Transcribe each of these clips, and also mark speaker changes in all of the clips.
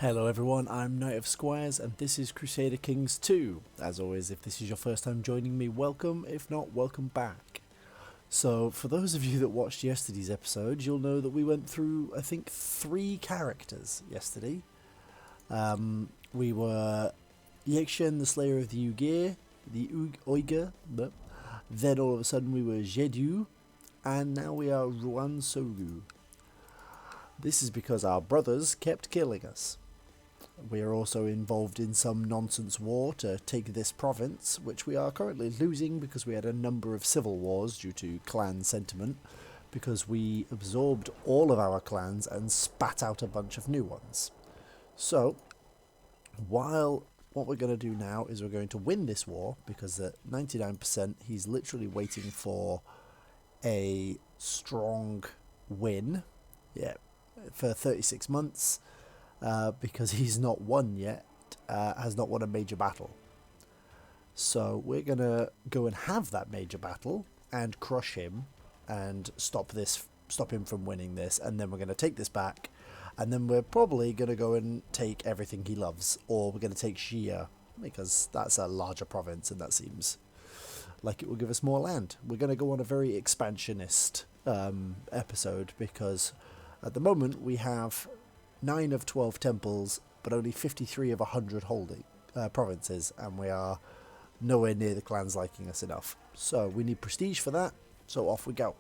Speaker 1: Hello everyone, I'm Knight of Squires and this is Crusader Kings 2. As always, if this is your first time joining me, welcome. If not, welcome back. So, for those of you that watched yesterday's episode, you'll know that we went through, I think, 3 characters yesterday. We were Yexen, the Slayer of the Ugir, the Uyghur, then all of a sudden we were Jedu, and now we are Ruan Sogu. This is because our brothers kept killing us. We are also involved in some nonsense war to take this province, which we are currently losing because we had a number of civil wars due to clan sentiment, because we absorbed all of our clans and spat out a bunch of new ones. So, while what we're going to do now is we're going to win this war, because at 99% he's literally waiting for a strong win, for 36 months. Because he's not won yet, has not won a major battle. So we're going to go and have that major battle and crush him and stop him from winning this, and then we're going to take this back, and then we're probably going to go and take everything he loves, or we're going to take Xia, because that's a larger province and that seems like it will give us more land. We're going to go on a very expansionist episode, because at the moment we have 9 of 12 temples, but only 53 of 100 holding provinces, and we are nowhere near the clans liking us enough. So we need prestige for that, so off we go.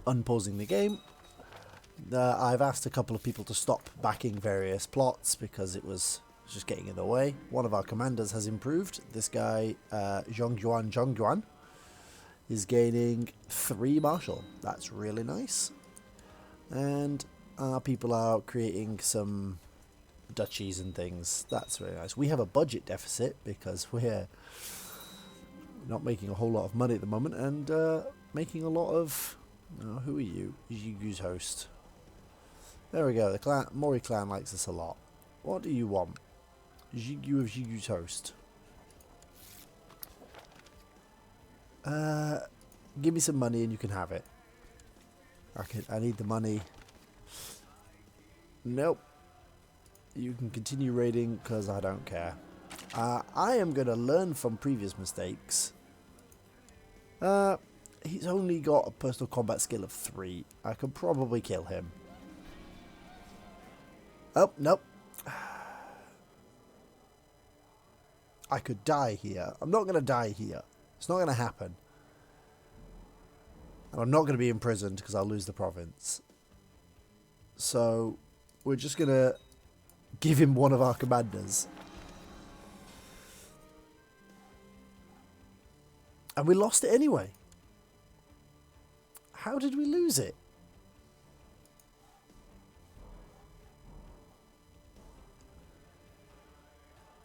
Speaker 1: Unpausing the game. I've asked a couple of people to stop backing various plots because it was just getting in the way. One of our commanders has improved. This guy, Zhongyuan, is gaining 3 martial. That's really nice. And our people are creating some duchies and things. That's very nice. We have a budget deficit because we're not making a whole lot of money at the moment, and making a lot of... who are you? Yigu's host. There we go. The Mori clan likes us a lot. What do you want? Jigu of Yigu's host. Give me some money and you can have it. I need the money. Nope. You can continue raiding because I don't care. I am going to learn from previous mistakes. He's only got a personal combat skill of 3. I could probably kill him. Oh, nope. I could die here. I'm not going to die here. It's not going to happen. And I'm not going to be imprisoned because I'll lose the province. So we're just going to give him one of our commanders. And we lost it anyway. How did we lose it?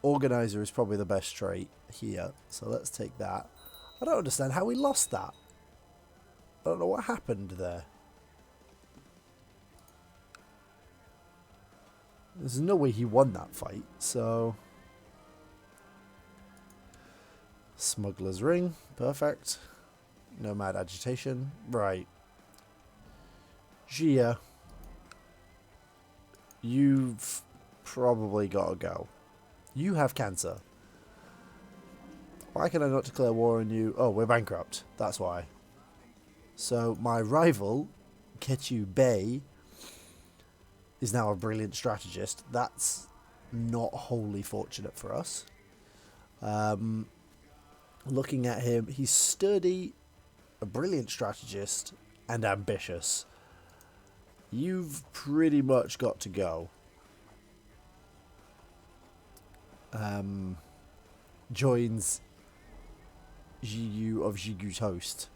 Speaker 1: Organizer is probably the best trait here. So let's take that. I don't understand how we lost that. I don't know what happened there. There's no way he won that fight, so... Smuggler's Ring, perfect. Nomad Agitation, right. Xia, you've probably got to go. You have cancer. Why can I not declare war on you? Oh, we're bankrupt, that's why. So my rival, Ketu Bey, is now a brilliant strategist. That's not wholly fortunate for us. Looking at him, he's sturdy, a brilliant strategist, and ambitious. You've pretty much got to go. Joins Jiyu of Jigu's host.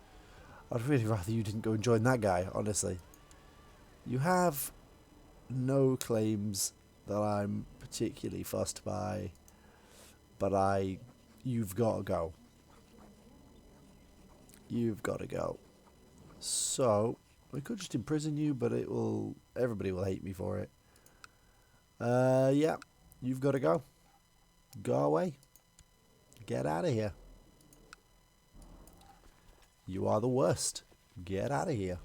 Speaker 1: I'd really rather you didn't go and join that guy, honestly. You have no claims that I'm particularly fussed by, but you've got to go. You've got to go. So we could just imprison you, but everybody will hate me for it. Yeah, you've got to go. Go away. Get out of here. You are the worst. Get out of here.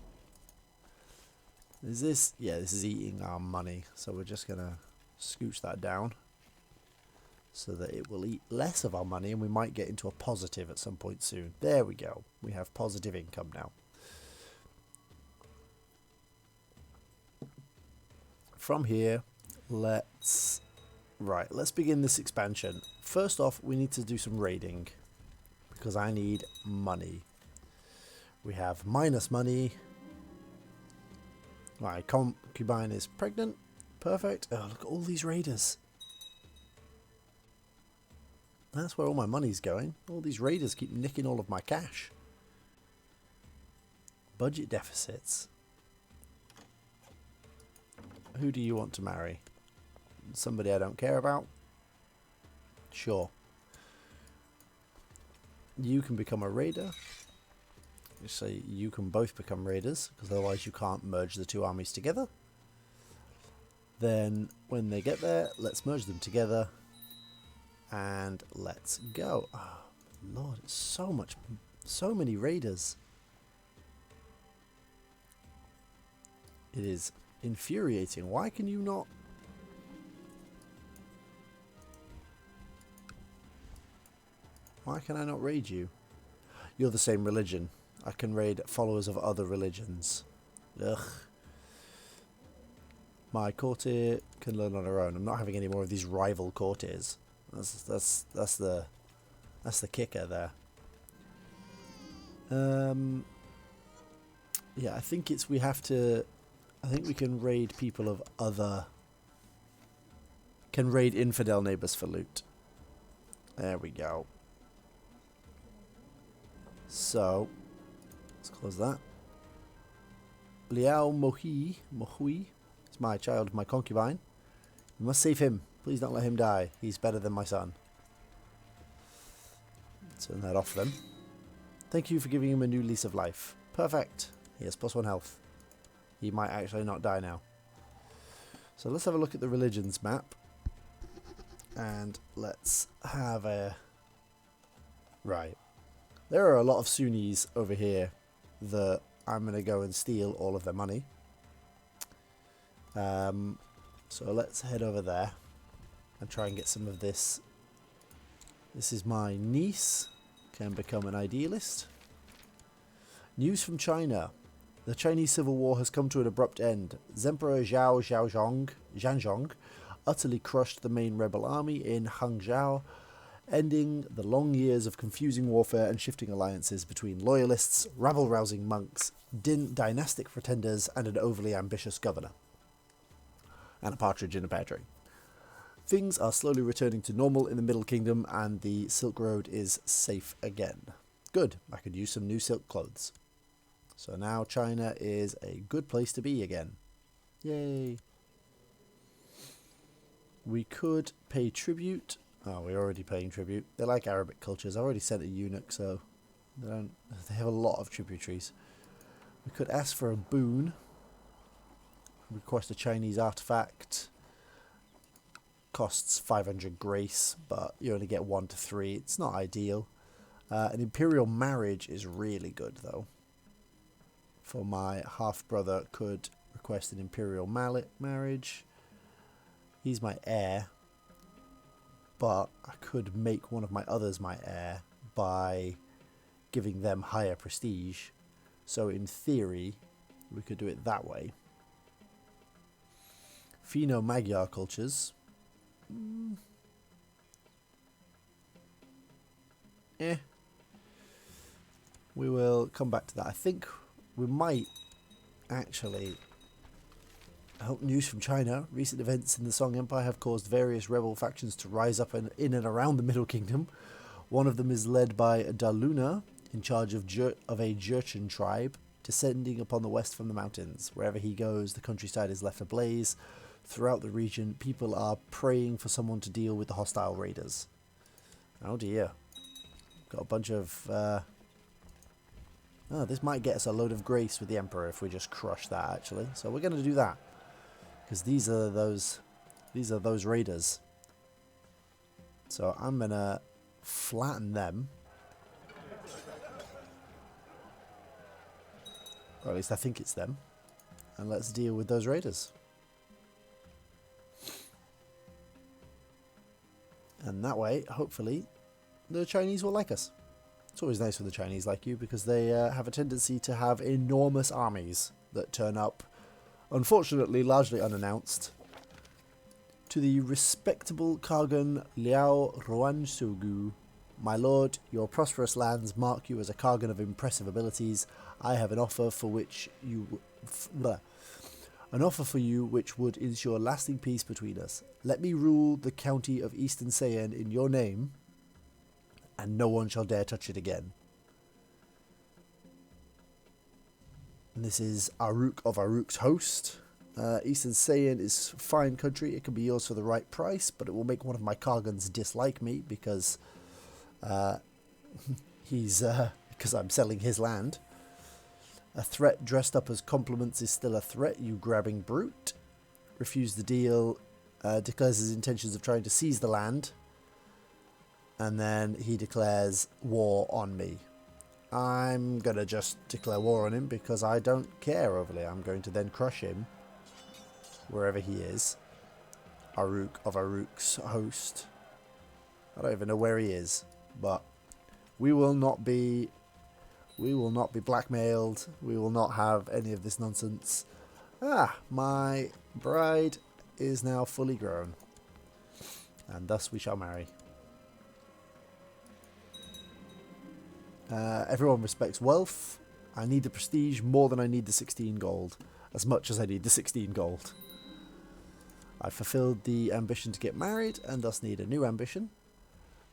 Speaker 1: Is this? Yeah, this is eating our money. So we're just going to scooch that down so that it will eat less of our money and we might get into a positive at some point soon. There we go. We have positive income now. From here, let's begin this expansion. First off, we need to do some raiding because I need money. We have minus money. My concubine is pregnant. Perfect. Oh, look at all these raiders. That's where all my money's going. All these raiders keep nicking all of my cash. Budget deficits. Who do you want to marry? Somebody I don't care about? Sure. You can become a raider. So you can both become raiders, because otherwise you can't merge the two armies together. Then when they get there, let's merge them together. And let's go. Oh, Lord, it's so many raiders. It is infuriating. Why can you not? Why can I not raid you? You're the same religion. I can raid followers of other religions. Ugh. My courtier can learn on her own. I'm not having any more of these rival courtiers. That's the kicker there. Yeah, I think we can raid people of other. Can raid infidel neighbors for loot. There we go. So let's close that. Liao Mohui is my child, my concubine. You must save him. Please don't let him die. He's better than my son. Turn that off then. Thank you for giving him a new lease of life. Perfect. He has +1 health. He might actually not die now. So let's have a look at the religions map. And let's have a... Right. There are a lot of Sunnis over here that I'm going to go and steal all of their money. So let's head over there and try and get some of this. This is my niece. Can become an idealist. News from China. The Chinese Civil War has come to an abrupt end. Emperor Zhang utterly crushed the main rebel army in Hongji, ending the long years of confusing warfare and shifting alliances between loyalists, rabble-rousing monks, dynastic pretenders, and an overly ambitious governor. And a partridge in a pear tree. Things are slowly returning to normal in the Middle Kingdom, and the Silk Road is safe again. Good, I could use some new silk clothes. So now China is a good place to be again. Yay! We could pay tribute. Oh, we're already paying tribute. They like Arabic cultures. I've already sent a eunuch, so they have a lot of tributaries. We could ask for a boon. Request a Chinese artifact. Costs 500 grace, but you only get 1 to 3. It's not ideal. An imperial marriage is really good, though. For my half-brother, could request an imperial marriage. He's my heir. But I could make one of my others my heir by giving them higher prestige. So in theory, we could do it that way. Finno-Magyar cultures. We will come back to that. I think we might actually... News from China. Recent events in the Song Empire have caused various rebel factions to rise up in and around the Middle Kingdom. One of them is led by Daluna, in charge of a Jurchen tribe, descending upon the west from the mountains. Wherever he goes, the countryside is left ablaze. Throughout the region, people are praying for someone to deal with the hostile raiders. Oh dear. Got a bunch of... this might get us a load of grace with the Emperor if we just crush that, actually. So we're going to do that. Because these are those raiders. So I'm going to flatten them. Or at least I think it's them. and let's deal with those raiders. And that way, hopefully, the Chinese will like us. It's always nice when the Chinese like you, because they have a tendency to have enormous armies that turn up, unfortunately, largely unannounced, to the respectable Kargan Liao Ruansugu. My lord, your prosperous lands mark you as a Kargan of impressive abilities. I have an offer for which you which would ensure lasting peace between us. Let me rule the county of Eastern Saiyan in your name, and no one shall dare touch it again. And this is Aruk of Aruk's host. Eastern Saiyan is fine country. It can be yours for the right price, but it will make one of my Kargans dislike me because because I'm selling his land. A threat dressed up as compliments is still a threat, you grabbing brute. Refuse the deal, declares his intentions of trying to seize the land, and then he declares war on me. I'm going to just declare war on him because I don't care overly. I'm going to then crush him wherever he is. Aruk of Aruk's host. I don't even know where he is, but we will not be blackmailed. We will not have any of this nonsense. My bride is now fully grown, and thus we shall marry. Everyone respects wealth. I need the prestige more than I need the 16 gold. As much as I need the 16 gold. I fulfilled the ambition to get married, and thus need a new ambition,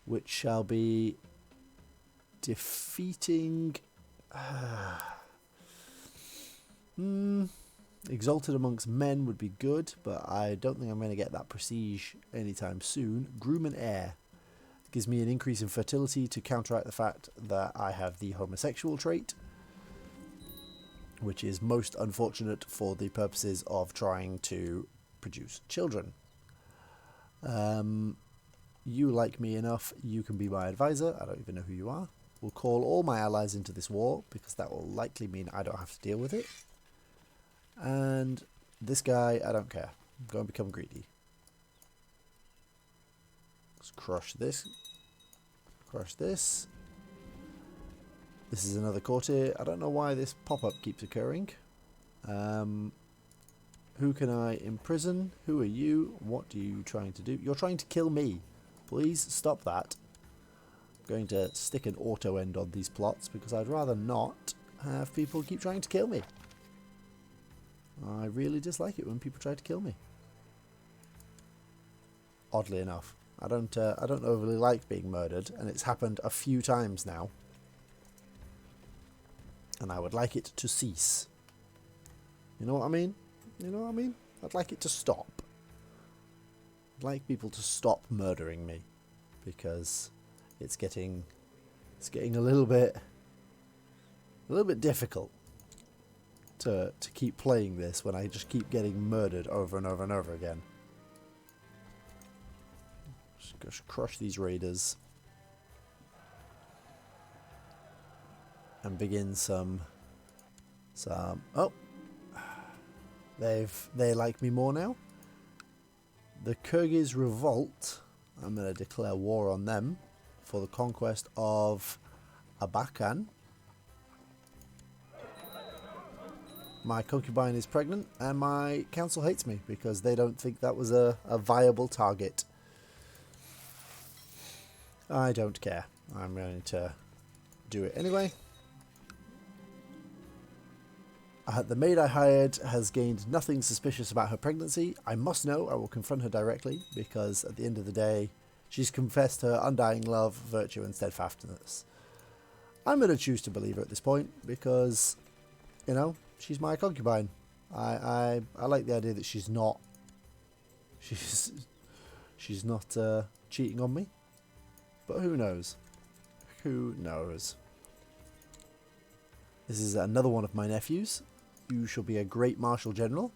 Speaker 1: which shall be defeating... Exalted amongst men would be good, but I don't think I'm going to get that prestige anytime soon. Groom and heir. Gives me an increase in fertility to counteract the fact that I have the homosexual trait, which is most unfortunate for the purposes of trying to produce children. You like me enough, you can be my advisor. I don't even know who you are. We'll call all my allies into this war, because that will likely mean I don't have to deal with it. And this guy, I don't care. I'm going to become greedy. Let's crush this. Crush this. This is another courtier. I don't know why this pop-up keeps occurring. Who can I imprison? Who are you? What are you trying to do? You're trying to kill me. Please stop that. I'm going to stick an auto end on these plots because I'd rather not have people keep trying to kill me. I really dislike it when people try to kill me. Oddly enough. I don't overly like being murdered, and it's happened a few times now. And I would like it to cease. You know what I mean? You know what I mean? I'd like it to stop. I'd like people to stop murdering me, because it's getting a little bit difficult to keep playing this when I just keep getting murdered over and over and over again. Just crush these raiders and begin some oh, they like me more now. The Kyrgyz revolt, I'm going to declare war on them for the conquest of Abakan. My concubine is pregnant, and my council hates me because they don't think that was a viable target. I don't care. I'm going to do it anyway. The maid I hired has gained nothing suspicious about her pregnancy. I must know. I will confront her directly, because at the end of the day, she's confessed her undying love, virtue, and steadfastness. I'm going to choose to believe her at this point because, you know, she's my concubine. I like the idea that she's not cheating on me. But who knows? Who knows? This is another one of my nephews. You shall be a great martial general.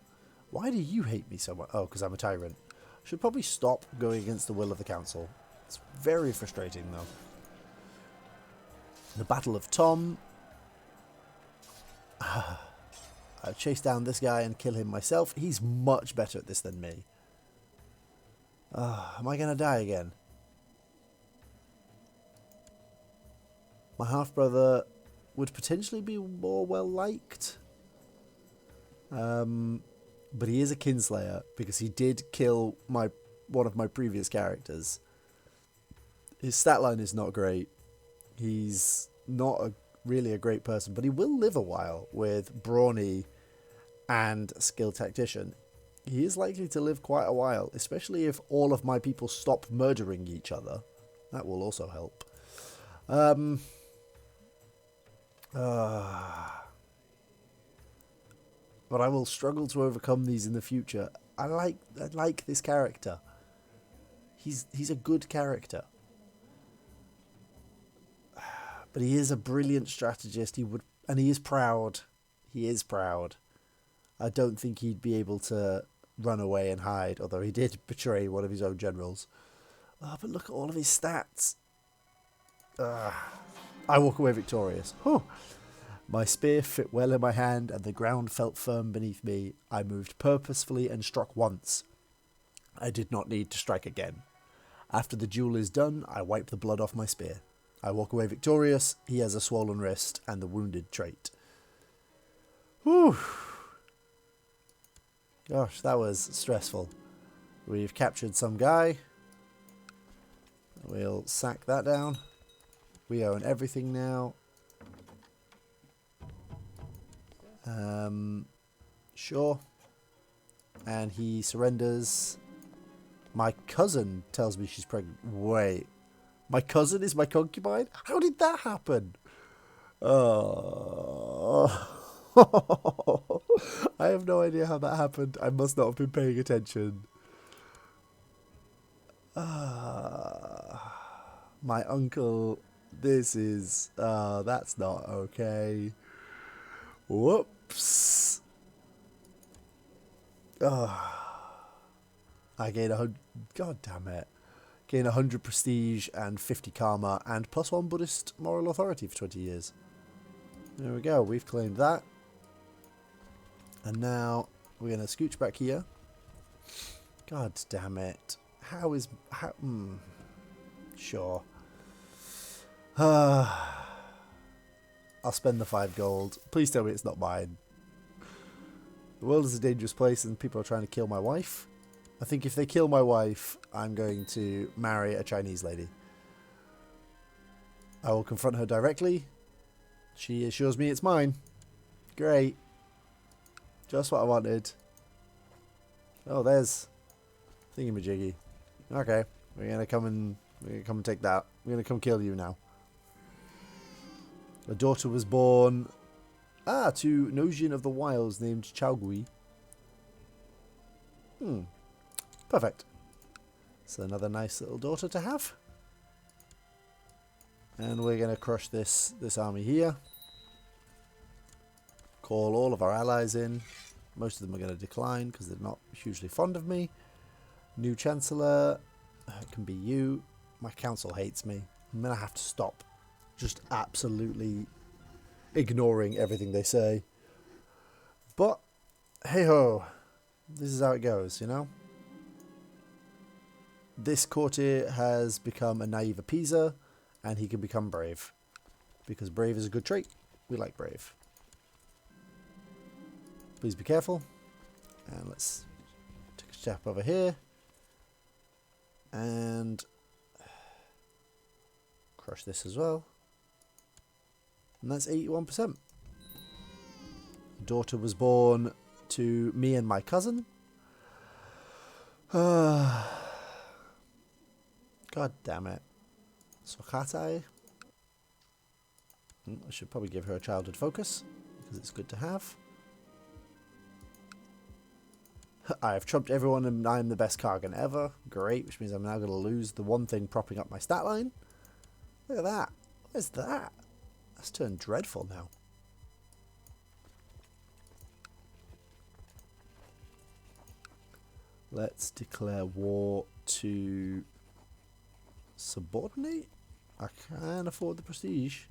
Speaker 1: Why do you hate me so much? Oh, because I'm a tyrant. Should probably stop going against the will of the council. It's very frustrating, though. The Battle of Tom. I'll chase down this guy and kill him myself. He's much better at this than me. Am I going to die again? My half-brother would potentially be more well-liked. But he is a kinslayer because he did kill one of my previous characters. His stat line is not great. He's not really a great person, but he will live a while with Brawny and Skilled Tactician. He is likely to live quite a while, especially if all of my people stop murdering each other. That will also help. But I will struggle to overcome these in the future. I like this character. He's a good character. But he is a brilliant strategist. He is proud. He is proud. I don't think he'd be able to run away and hide, although he did betray one of his own generals. Oh, but look at all of his stats. I walk away victorious. Whew. My spear fit well in my hand, and the ground felt firm beneath me. I moved purposefully and struck once. I did not need to strike again. After the duel is done, I wipe the blood off my spear. I walk away victorious. He has a swollen wrist and the wounded trait. Whew. Gosh, that was stressful. We've captured some guy. We'll sack that down. We own everything now. Sure. And he surrenders. My cousin tells me she's pregnant. Wait. My cousin is my concubine? How did that happen? Oh. I have no idea how that happened. I must not have been paying attention. My uncle. This is... that's not okay. Whoops. I gain 100... God damn it. Gain 100 prestige and 50 karma and +1 Buddhist moral authority for 20 years. There we go. We've claimed that. And now we're going to scooch back here. God damn it. How is... Sure. I'll spend the 5 gold. Please tell me it's not mine. The world is a dangerous place and people are trying to kill my wife. I think if they kill my wife, I'm going to marry a Chinese lady. I will confront her directly. She assures me it's mine. Great. Just what I wanted. Oh, there's thingamajiggy. Okay, we're gonna come and take that. We're gonna come kill you now. A daughter was born to Nojin of the Wilds named Chaogui. Perfect. So another nice little daughter to have. And we're gonna crush this army here. Call all of our allies in. Most of them are going to decline because they're not hugely fond of me. New Chancellor. It can be you. My council hates me. I'm going to have to stop just absolutely ignoring everything they say. But, hey-ho. This is how it goes, you know? This courtier has become a naive appeaser, and he can become brave. Because brave is a good trait. We like brave. Please be careful. And let's take a step over here. And crush this as well. And that's 81%. Daughter was born to me and my cousin. God damn it. Sokatai. I should probably give her a childhood focus because it's good to have. I have trumped everyone and I am the best Kargan ever. Great, which means I'm now going to lose the one thing propping up my stat line. Look at that. Where's that? That's turned dreadful now. Let's declare war to subordinate. I can afford the prestige.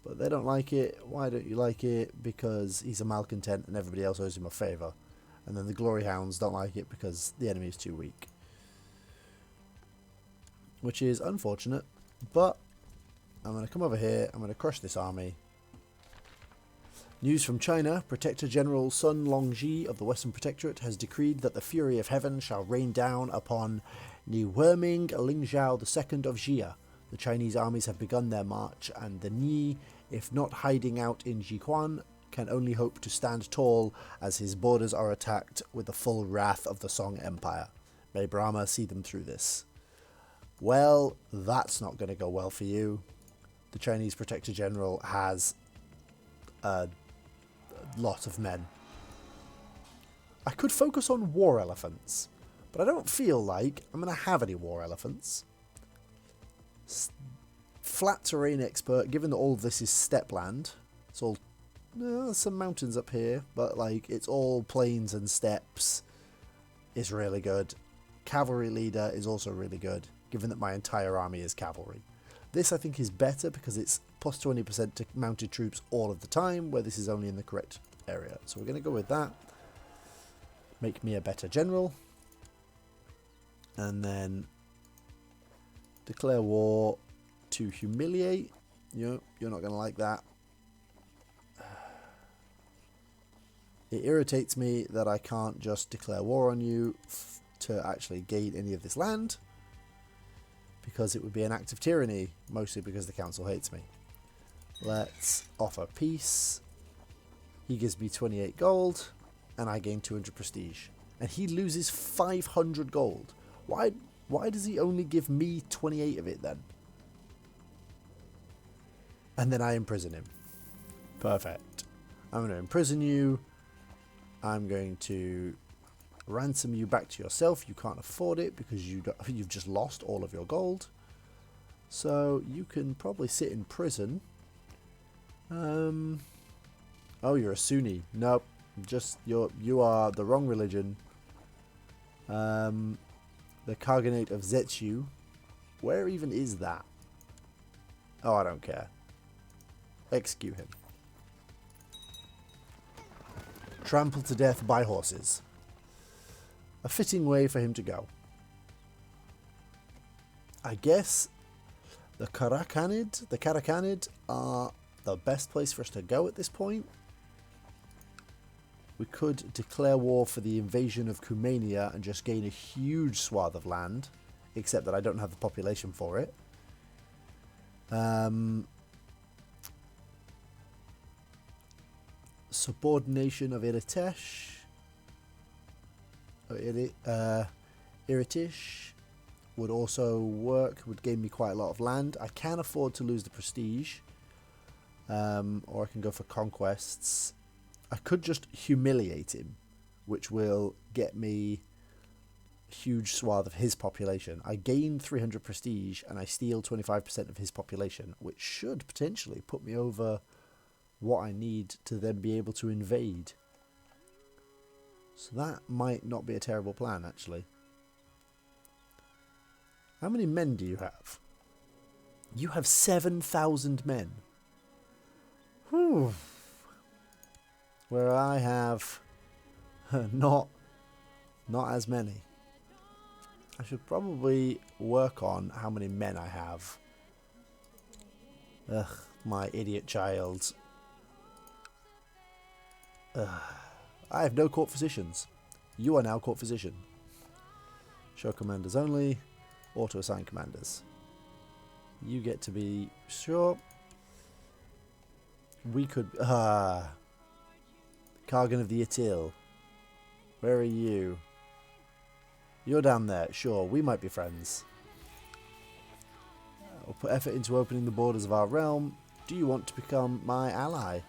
Speaker 1: But they don't like it. Why don't you like it? Because he's a malcontent and everybody else owes him a favour. And then the Glory Hounds don't like it because the enemy is too weak. Which is unfortunate. But I'm going to come over here. I'm going to crush this army. News from China. Protector General Sun Longji of the Western Protectorate has decreed that the fury of heaven shall rain down upon Ni Werming Lingzhao II of Jia. The Chinese armies have begun their march, and the Ni, if not hiding out in Jiquan, can only hope to stand tall as his borders are attacked with the full wrath of the Song Empire. May Brahma see them through this. Well, that's not going to go well for you. The Chinese Protector General has a lot of men. I could focus on war elephants, but I don't feel like I'm going to have any war elephants. Flat terrain expert, given that all of this is steppe land. It's all there's some mountains up here, but like it's all plains and steppes. Is really good. Cavalry leader is also really good, given that my entire army is cavalry. This I think is better because it's plus 20% to mounted troops all of the time, where this is only in the correct area. So we're going to go with that. Make me a better general. And then declare war to humiliate. You're not going to like that. It irritates me that I can't just declare war on you to actually gain any of this land, because it would be an act of tyranny, mostly because the council hates me. Let's offer peace. He gives me 28 gold, and I gain 200 prestige. And he loses 500 gold. Why does he only give me 28 of it then? And then I imprison him. Perfect. I'm going to imprison you. I'm going to ransom you back to yourself. You can't afford it because you've just lost all of your gold. So you can probably sit in prison. Oh, you're a Sunni. Nope. You are the wrong religion. The Khaganate of Zetsu. Where even is that? Oh, I don't care. Execute him. Trampled to death by horses. A fitting way for him to go. I guess the Karakanid are the best place for us to go at this point. We could declare war for the invasion of Kumania and just gain a huge swath of land, except that I don't have the population for it. Subordination of Iritish would also work, would gain me quite a lot of land. I can afford to lose the prestige, or I can go for conquests. I could just humiliate him, which will get me a huge swath of his population. I gain 300 prestige and I steal 25% of his population, which should potentially put me over what I need to then be able to invade. So that might not be a terrible plan, actually. How many men do you have? You have 7,000 men. Whew. Where I have not as many. I should probably work on how many men I have. Ugh, my idiot child. I have no court physicians. You are now court physician. Show commanders only. Auto assign commanders. You get to be sure. We could Kargan of the Itil. Where are you? You're down there. Sure, we might be friends. We'll put effort into opening the borders of our realm. Do you want to become my ally?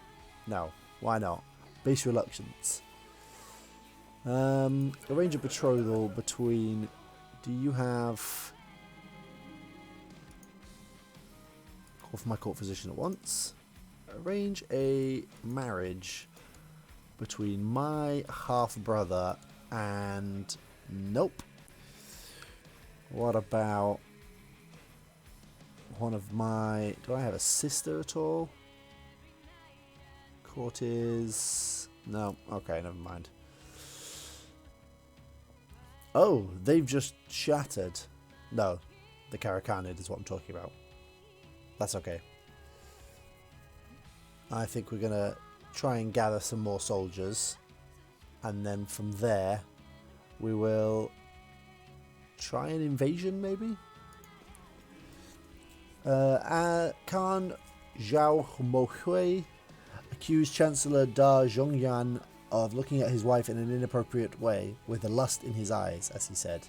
Speaker 1: No. Why not? Base reluctance. Arrange a betrothal between... Do you have... Call for my court physician at once. Arrange a marriage between my half-brother and... Nope. What about one of my... Do I have a sister at all? Courtiers... No, okay, never mind. Oh, they've just shattered. No, the Karakanid is what I'm talking about. That's okay. I think we're going to try and gather some more soldiers. And then from there, we will try an invasion, maybe? Khan Zhao Mohui accused Chancellor Da Zhongyan of looking at his wife in an inappropriate way, with a lust in his eyes, as he said.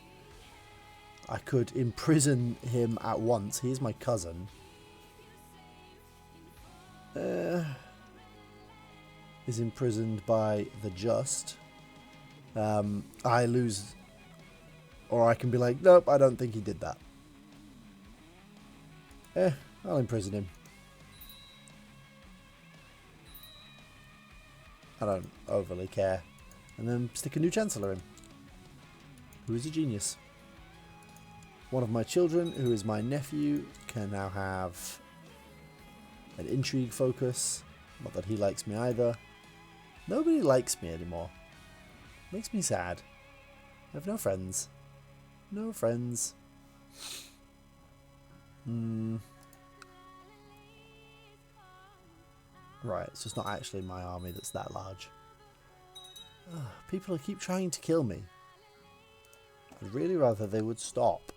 Speaker 1: I could imprison him at once. He is my cousin. Is imprisoned by the just. I lose, or I can be like, nope, I don't think he did that. I'll imprison him. I don't overly care. And then stick a new chancellor in, who is a genius. One of my children, who is my nephew, can now have an intrigue focus. Not that he likes me either. Nobody likes me anymore. Makes me sad. I have no friends. No friends. Right, so it's not actually my army that's that large. People keep trying to kill me. I'd really rather they would stop.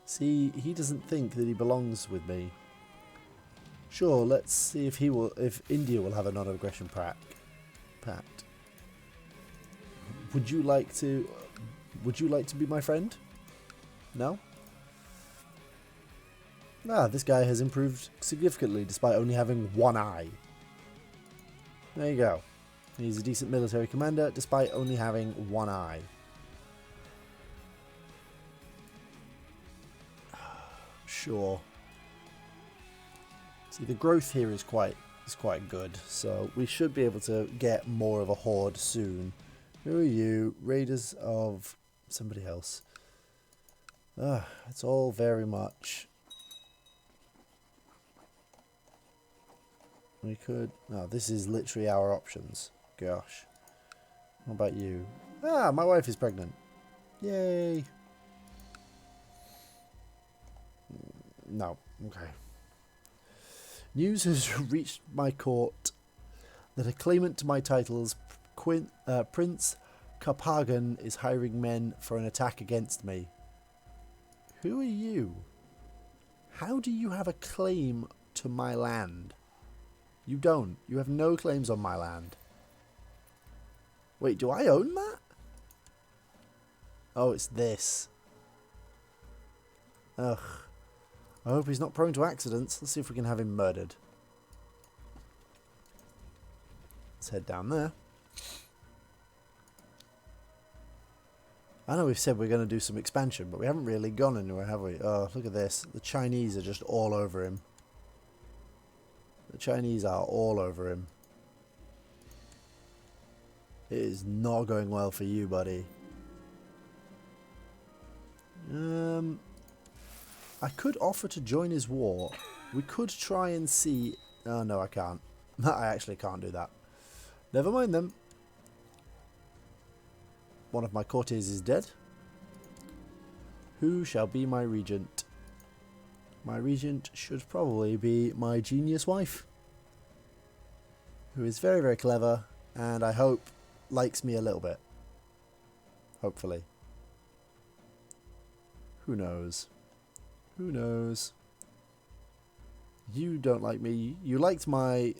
Speaker 1: See, he doesn't think that he belongs with me. Sure, let's see if India will have a non-aggression pact. Would you like to be my friend? No? This guy has improved significantly despite only having one eye. There you go. He's a decent military commander despite only having one eye. Sure. See, the growth here is quite good, so we should be able to get more of a horde soon. Who are you? Raiders of somebody else. It's all very much. We could... No, this is literally our options. Gosh. What about you? My wife is pregnant. Yay. No. Okay. News has reached my court that a claimant to my titles, Prince Karpagan, is hiring men for an attack against me. Who are you? How do you have a claim to my land? You don't. You have no claims on my land. Wait, do I own that? Oh, it's this. Ugh. I hope he's not prone to accidents. Let's see if we can have him murdered. Let's head down there. I know we've said we're going to do some expansion, but we haven't really gone anywhere, have we? Oh, look at this. The Chinese are just all over him. The Chinese are all over him. It is not going well for you, buddy. I could offer to join his war. We could try and see... Oh, no, I can't. I actually can't do that. Never mind them. One of my courtiers is dead. Who shall be my regent? My regent should probably be my genius wife, who is very, very clever, and I hope likes me a little bit. Hopefully. Who knows? Who knows? You don't like me. You liked my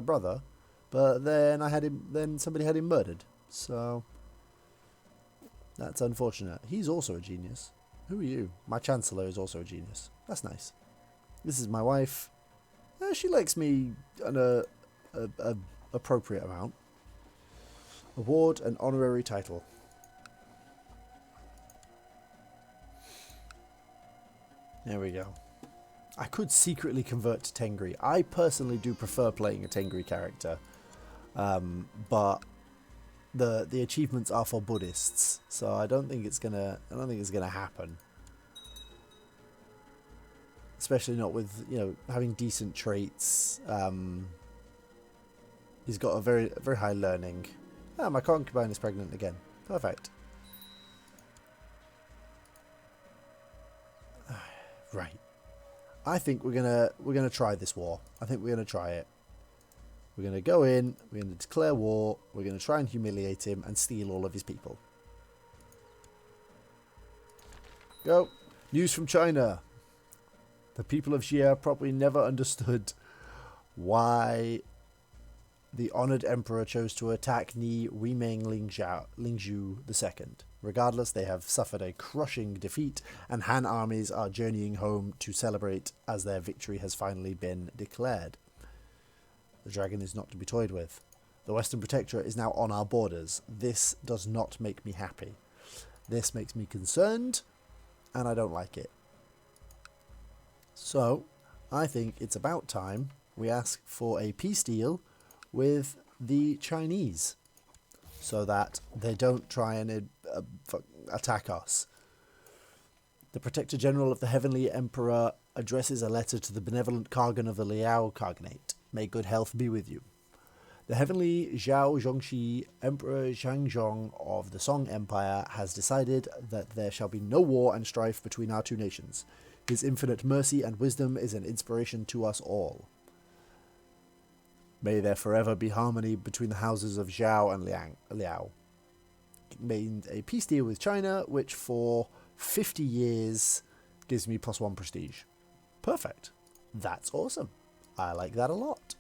Speaker 1: brother, but then somebody had him murdered. So that's unfortunate. He's also a genius. Who are you? My chancellor is also a genius. That's nice. This is my wife. She likes me an appropriate amount. Award an honorary title. There we go. I could secretly convert to Tengri. I personally do prefer playing a Tengri character, but the achievements are for Buddhists, so I don't think it's gonna happen. especially not with, you know, having decent traits. He's got a very high learning. Ah, my concubine is pregnant again. Perfect. Right. I think we're gonna try this war. I think we're gonna try it. We're gonna go in. We're gonna declare war. We're gonna try and humiliate him and steal all of his people. Go. News from China. The people of Xia probably never understood why the honoured emperor chose to attack Ni Weiming Lingzhu II. Regardless, they have suffered a crushing defeat, and Han armies are journeying home to celebrate as their victory has finally been declared. The dragon is not to be toyed with. The Western Protectorate is now on our borders. This does not make me happy. This makes me concerned, and I don't like it. So, I think it's about time we ask for a peace deal with the Chinese, so that they don't try and attack us. The Protector General of the Heavenly Emperor addresses a letter to the benevolent Khagan of the Liao Khaganate. May good health be with you. The Heavenly Zhao Zhongxi Emperor Zhangzhong of the Song Empire has decided that there shall be no war and strife between our two nations. His infinite mercy and wisdom is an inspiration to us all. May there forever be harmony between the houses of Zhao and Liao. It means a peace deal with China, which for 50 years gives me +1 prestige. Perfect. That's awesome. I like that a lot.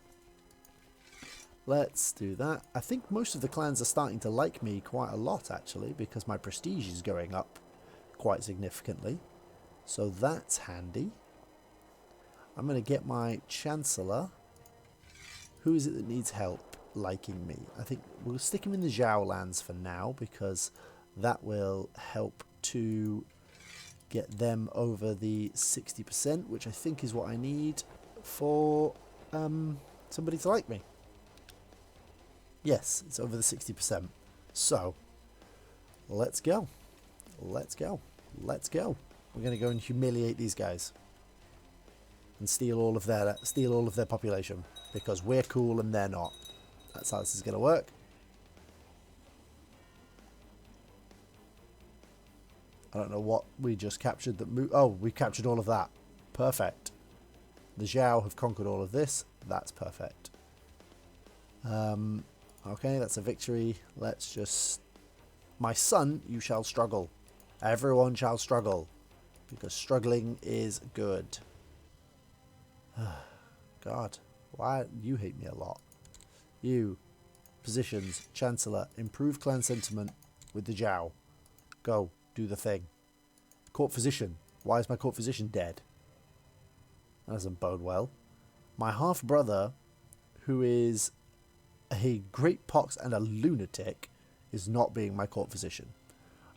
Speaker 1: Let's do that. I think most of the clans are starting to like me quite a lot, actually, because my prestige is going up quite significantly. So that's handy. I'm going to get my Chancellor. Who is it that needs help liking me? I think we'll stick him in the Zhao lands for now, because that will help to get them over the 60%, which I think is what I need for somebody to like me. Yes, it's over the 60%. So, let's go. Let's go. Let's go. We're going to go and humiliate these guys. And steal all of their population. Because we're cool and they're not. That's how this is going to work. I don't know what we just captured. Oh, we captured all of that. Perfect. The Zhao have conquered all of this. That's perfect. Okay, that's a victory. Let's just... My son, you shall struggle. Everyone shall struggle. Because struggling is good. God, why you hate me a lot. You, positions, Chancellor, improve clan sentiment with the Zhao. Go, do the thing. Court physician. Why is my court physician dead? That doesn't bode well. My half-brother, who is a great pox and a lunatic, is not being my court physician.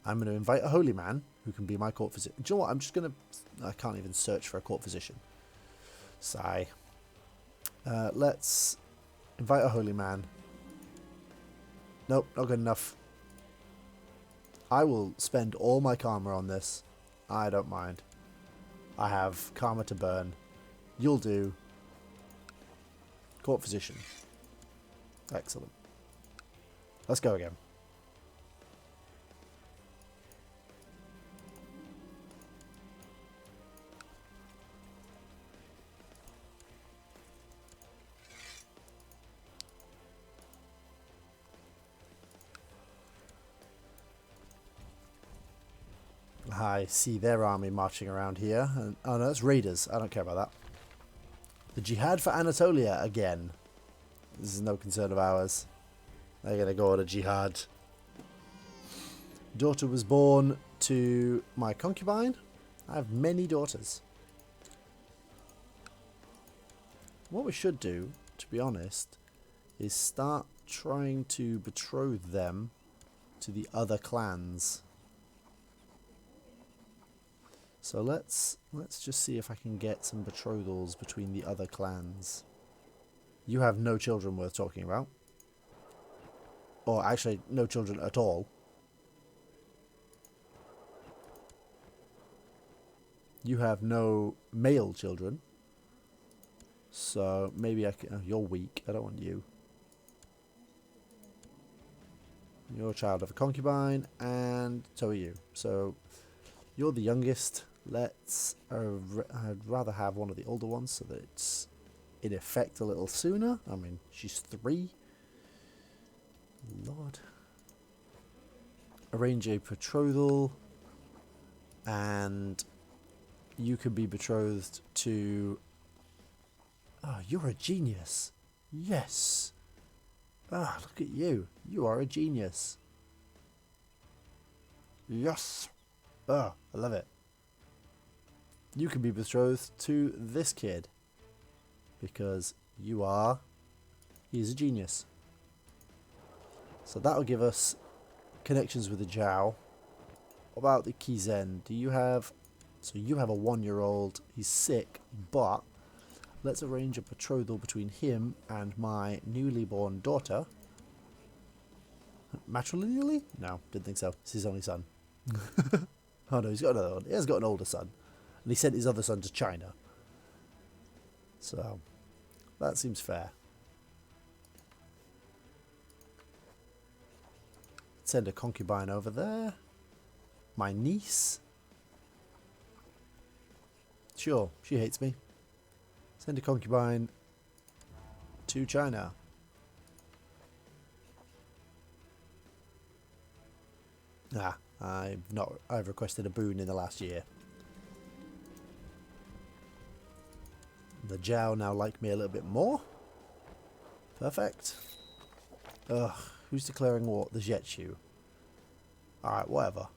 Speaker 1: I'm going to invite a holy man who can be my court physician. Do you know what? I'm just going to... I can't even search for a court physician. Sigh. Let's invite a holy man. Nope, not good enough. I will spend all my karma on this. I don't mind. I have karma to burn. You'll do. Court physician. Excellent. Let's go again. I see their army marching around here. And, oh no, that's raiders. I don't care about that. The jihad for Anatolia again. This is no concern of ours. They're going to go on a jihad. Daughter was born to my concubine. I have many daughters. What we should do, to be honest, is start trying to betroth them to the other clans. So let's just see if I can get some betrothals between the other clans. You have no children worth talking about. Or actually, no children at all. You have no male children. So maybe I can... Oh, you're weak. I don't want you. You're a child of a concubine, and so are you. So you're the youngest. Let's... I'd rather have one of the older ones so that it's in effect a little sooner. I mean, she's 3. Lord. Arrange a betrothal, and you could be betrothed to... Oh, you're a genius. Yes. Ah, look at you. You are a genius. Yes. Ah, I love it. You can be betrothed to this kid because you are... He's a genius. So that'll give us connections with the Zhao. What about the Kizen? Do you have... So you have a 1-year-old. He's sick, but let's arrange a betrothal between him and my newly born daughter. Matrilineally? No, didn't think so. It's his only son. Oh no, he's got another one. He has got an older son. And he sent his other son to China. So, that seems fair. Send a concubine over there. My niece. Sure, she hates me. Send a concubine to China. Ah, I've requested a boon in the last year. The Zhao now like me a little bit more. Perfect. Ugh, who's declaring war? The Zhechu. Alright, whatever.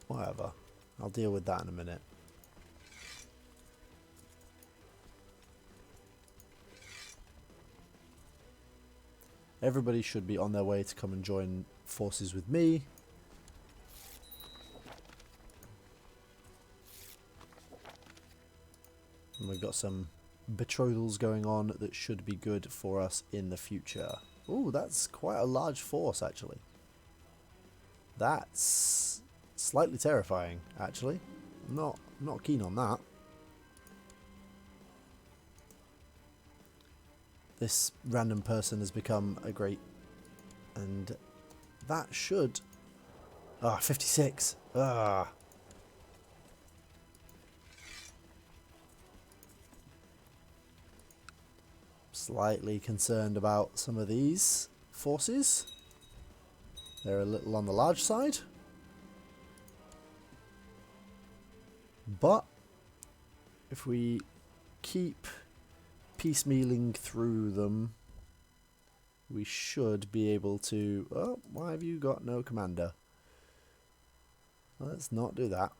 Speaker 1: Whatever. I'll deal with that in a minute. Everybody should be on their way to come and join forces with me. And we've got some betrothals going on that should be good for us in the future. Ooh, that's quite a large force, actually. That's slightly terrifying, actually. I'm not keen on that. This random person has become a great... And that should... Ah, 56. Ah. Slightly concerned about some of these forces. They're a little on the large side. But if we keep piecemealing through them, we should be able to... Oh, why have you got no commander? Let's not do that.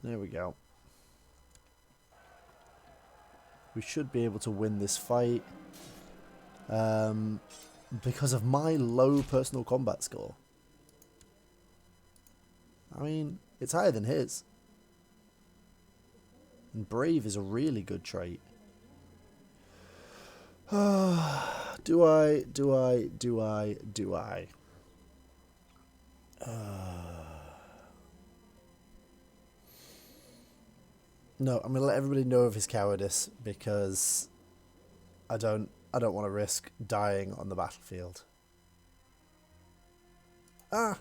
Speaker 1: There we go. We should be able to win this fight because of my low personal combat score. I mean, it's higher than his. And brave is a really good trait. Do I? No, I'm gonna let everybody know of his cowardice because I don't want to risk dying on the battlefield. Ah!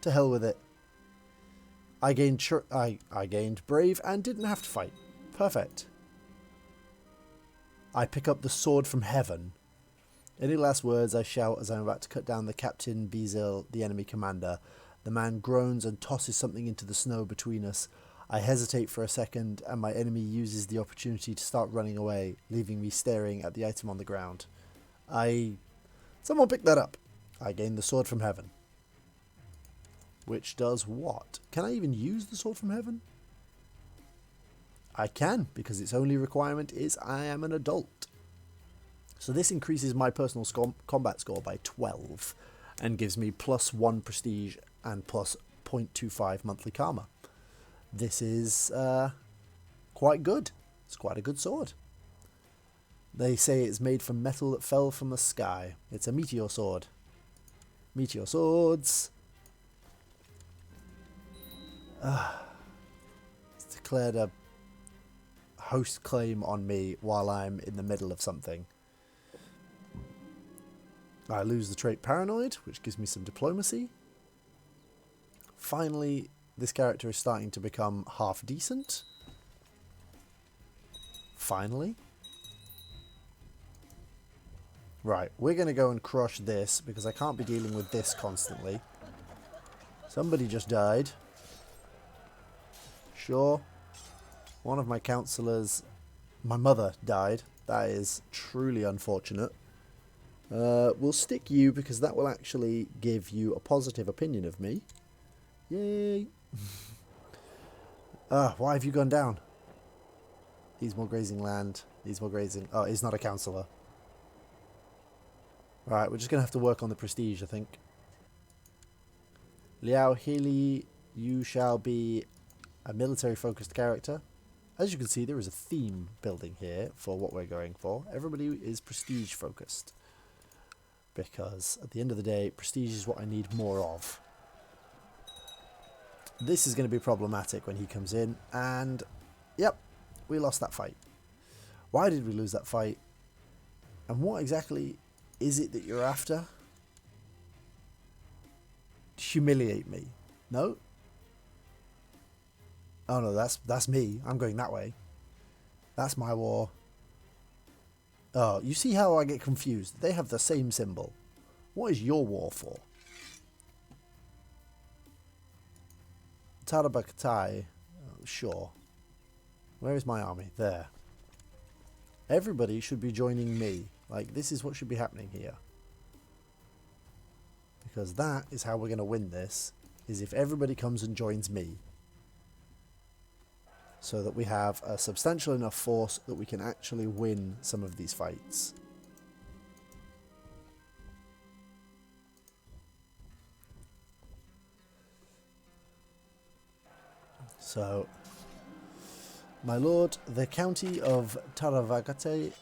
Speaker 1: To hell with it. I gained brave and didn't have to fight. Perfect. I pick up the sword from heaven. Any last words? I shout as I'm about to cut down the Captain Bizil, the enemy commander. The man groans and tosses something into the snow between us. I hesitate for a second, and my enemy uses the opportunity to start running away, leaving me staring at the item on the ground. Someone pick that up. I gain the sword from heaven. Which does what? Can I even use the sword from heaven? I can, because its only requirement is I am an adult. So this increases my personal combat score by 12 and gives me +1 prestige and plus 0.25 monthly karma. This is quite good. It's quite a good sword. They say it's made from metal that fell from the sky. It's a meteor sword. Meteor swords. It's declared a host claim on me while I'm in the middle of something. I lose the trait Paranoid, which gives me some diplomacy. Finally, this character is starting to become half decent. Finally. Right, we're going to go and crush this because I can't be dealing with this constantly. Somebody just died. Sure. One of my councillors, my mother, died. That is truly unfortunate. We'll stick you because that will actually give you a positive opinion of me. Yay! Why have you gone down? Needs more grazing land. Needs more grazing. Oh, he's not a councillor. Right, we're just going to have to work on the prestige, I think. Liao Healy, you shall be a military-focused character. As you can see, there is a theme building here for what we're going for. Everybody is prestige-focused. Because at the end of the day, prestige is what I need more of. This is going to be problematic when he comes in. And, yep, we lost that fight. Why did we lose that fight? And what exactly is it that you're after? Humiliate me. No? Oh no, that's me. I'm going that way. That's my war. Oh, you see how I get confused? They have the same symbol. What is your war for? Tarabakatai. Oh, sure. Where is my army? There. Everybody should be joining me. Like, this is what should be happening here. Because that is how we're going to win this, is if everybody comes and joins me. So that we have a substantial enough force that we can actually win some of these fights. So, my lord, the county of Taravagattai,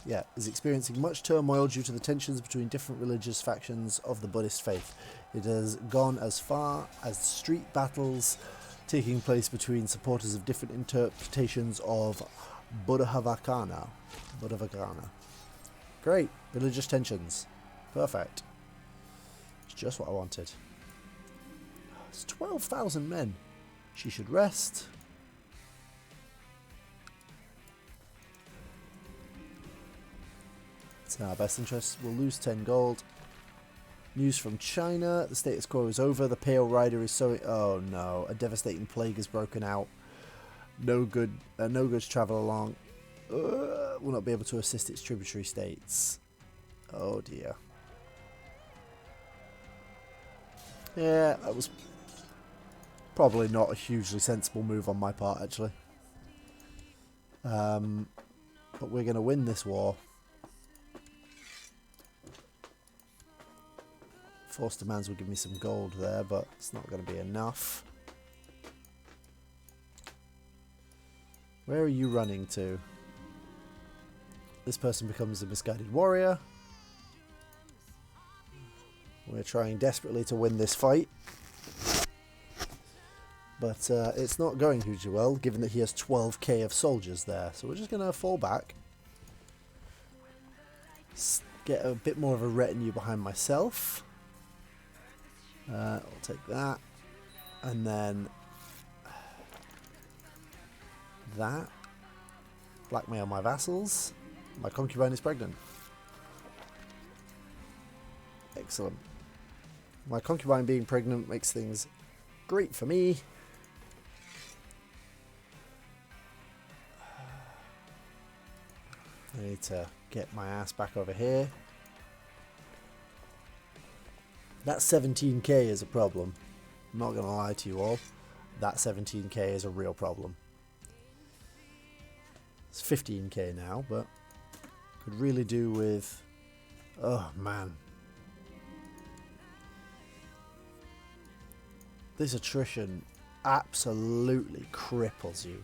Speaker 1: yeah, is experiencing much turmoil due to the tensions between different religious factions of the Buddhist faith. It has gone as far as street battles taking place between supporters of different interpretations of Buddhavacana. Great, religious tensions. Perfect. It's just what I wanted. It's 12,000 men. She should rest. It's in our best interest. We'll lose 10 gold. News from China. The status quo is over. The Pale Rider is so... Oh no. A devastating plague has broken out. No goods travel along. Will not be able to assist its tributary states. Oh dear. Yeah, that was probably not a hugely sensible move on my part, actually. But we're going to win this war. Forced demands will give me some gold there, but it's not going to be enough. Where are you running to? This person becomes a misguided warrior. We're trying desperately to win this fight. But it's not going hugely well, given that he has 12k of soldiers there. So we're just going to fall back. Get a bit more of a retinue behind myself. I'll take that. And then that. Blackmail my vassals. My concubine is pregnant. Excellent. My concubine being pregnant makes things great for me. I need to get my ass back over here. That 17k is a problem. I'm not going to lie to you all. That 17k is a real problem. It's 15k now, but could really do with... Oh, man. This attrition absolutely cripples you.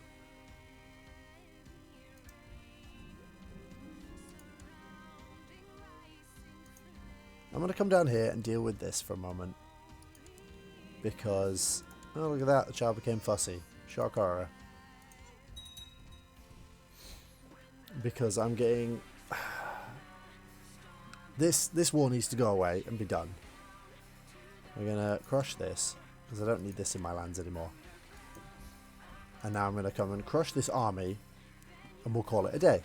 Speaker 1: I'm going to come down here and deal with this for a moment. because... Oh, look at that. The child became fussy. Shock horror. Because I'm getting... This war needs to go away and be done. We're going to crush this, because I don't need this in my lands anymore. And now I'm going to come and crush this army, and we'll call it a day.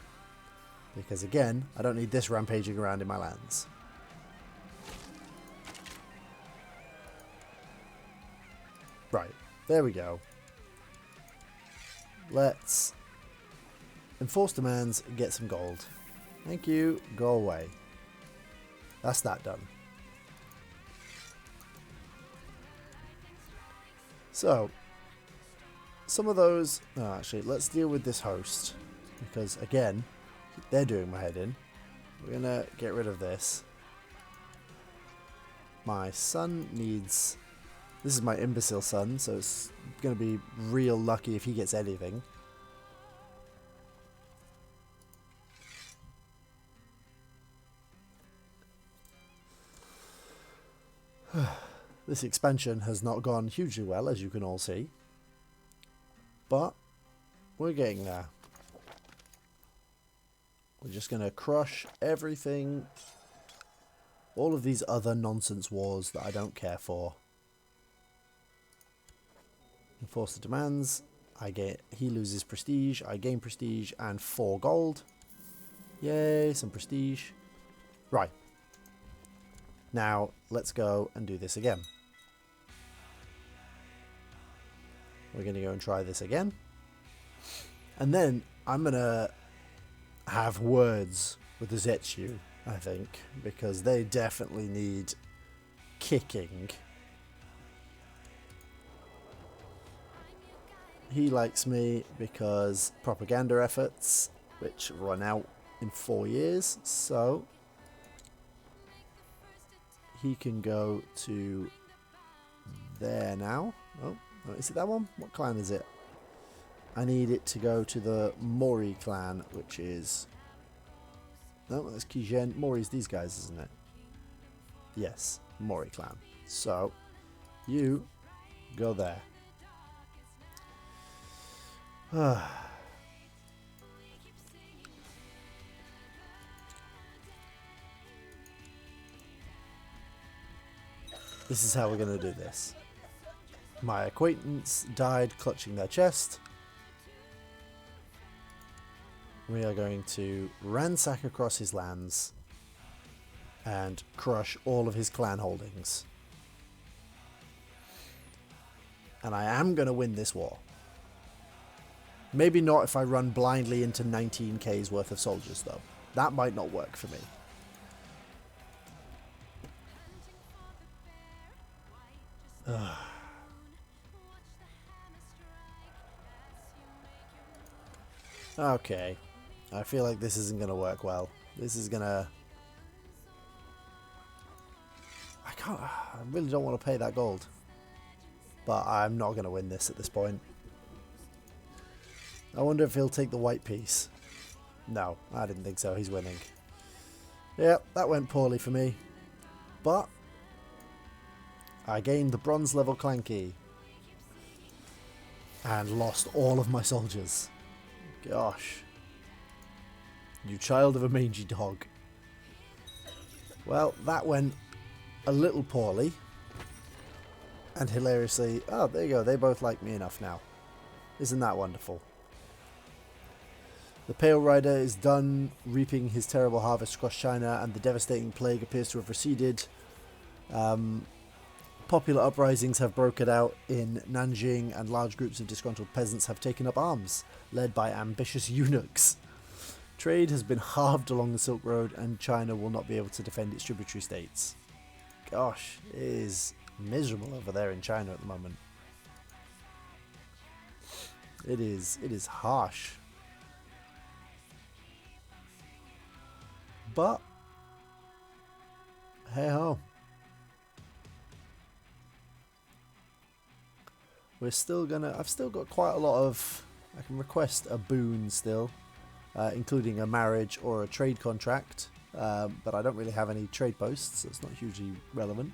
Speaker 1: Because again, I don't need this rampaging around in my lands. Right, there we go. Let's enforce demands and get some gold. Thank you, go away. That's that done. So, some of those... Oh, actually, let's deal with this host. Because, again, they're doing my head in. We're going to get rid of this. My son needs... This is my imbecile son, so it's going to be real lucky if he gets anything. This expansion has not gone hugely well, as you can all see. But we're getting there. We're just going to crush everything. All of these other nonsense wars that I don't care for. Enforce the demands. He loses prestige. I gain prestige and 4 gold. Yay, some prestige. Right. Now, let's go and do this again. We're going to go and try this again. And then I'm going to have words with the Zetsu, I think, because they definitely need kicking. He likes me because propaganda efforts, which run out in 4 years, so he can go to there now. Oh, is it that one? What clan is it? I need it to go to the Mori clan, which is... No, that's Kijen. Mori's these guys, isn't it? Yes, Mori clan. So, you go there. This is how we're going to do this. My acquaintance died clutching their chest. We are going to ransack across his lands and crush all of his clan holdings. And I am going to win this war. Maybe not if I run blindly into 19k's worth of soldiers, though. That might not work for me. Okay. I feel like this isn't going to work well. This is going to... I really don't want to pay that gold. But I'm not going to win this at this point. I wonder if he'll take the white piece. No, I didn't think so. He's winning. Yep, that went poorly for me. But I gained the bronze level clan key. And lost all of my soldiers. Gosh. You child of a mangy dog. Well, that went a little poorly. And hilariously... Oh, there you go. They both like me enough now. Isn't that wonderful? The Pale Rider is done reaping his terrible harvest across China, and the devastating plague appears to have receded. Popular uprisings have broken out in Nanjing, and large groups of disgruntled peasants have taken up arms, led by ambitious eunuchs. Trade has been halved along the Silk Road, and China will not be able to defend its tributary states. Gosh, it is miserable over there in China at the moment. It is harsh. But, hey ho. We're still gonna... I've still got quite a lot of... I can request a boon still, including a marriage or a trade contract, but I don't really have any trade posts, so it's not hugely relevant.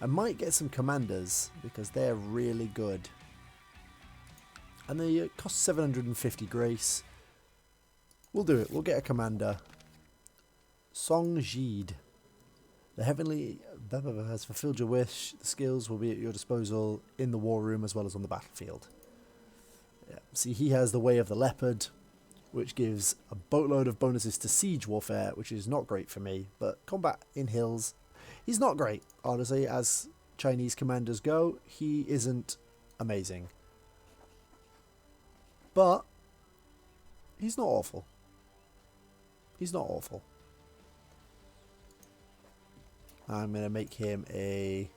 Speaker 1: I might get some commanders because they're really good. And they cost 750 grace. We'll do it. We'll get a commander. Hongji. The heavenly has fulfilled your wish. The skills will be at your disposal in the war room as well as on the battlefield. Yeah. See, he has the Way of the Leopard, which gives a boatload of bonuses to siege warfare, which is not great for me. But combat in hills, he's not great, honestly. As Chinese commanders go, he isn't amazing. But he's not awful. He's not awful. I'm going to make him a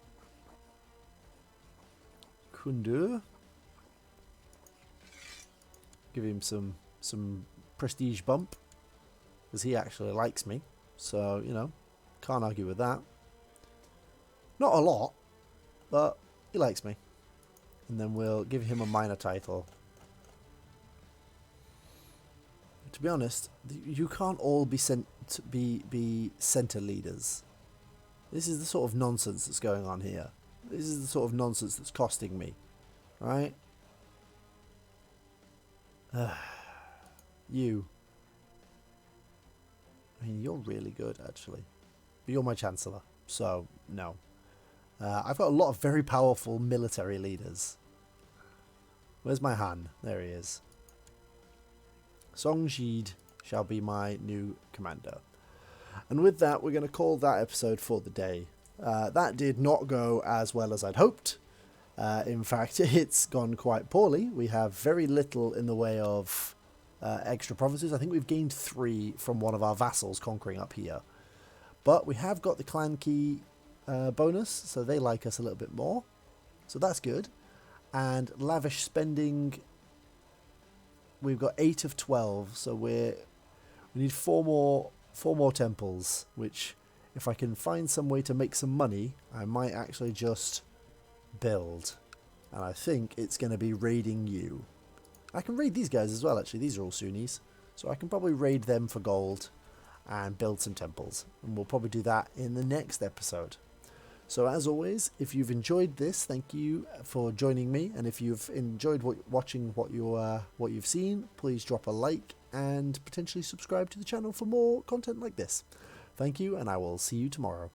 Speaker 1: Kundu. Give him some prestige bump. Because he actually likes me. So, you know, can't argue with that. Not a lot, but he likes me. And then we'll give him a minor title. To be honest, you can't all be center leaders. This is the sort of nonsense that's going on here. This is the sort of nonsense that's costing me. Right? You. I mean, you're really good, actually. But you're my Chancellor. So, no. I've got a lot of very powerful military leaders. Where's my Han? There he is. Hongji shall be my new commander. And with that, we're going to call that episode for the day. That did not go as well as I'd hoped. In fact, it's gone quite poorly. We have very little in the way of extra provinces. I think we've gained 3 from one of our vassals conquering up here. But we have got the clan key bonus, so they like us a little bit more. So that's good. And lavish spending, we've got 8 of 12, so we need 4 more temples, which if I can find some way to make some money, I might actually just build. And I think it's going to be raiding you. I can raid these guys as well, actually. These are all Sunnis. So I can probably raid them for gold and build some temples. And we'll probably do that in the next episode. So as always, if you've enjoyed this, thank you for joining me. And if you've enjoyed watching what you've seen, please drop a like and potentially subscribe to the channel for more content like this. Thank you, and I will see you tomorrow.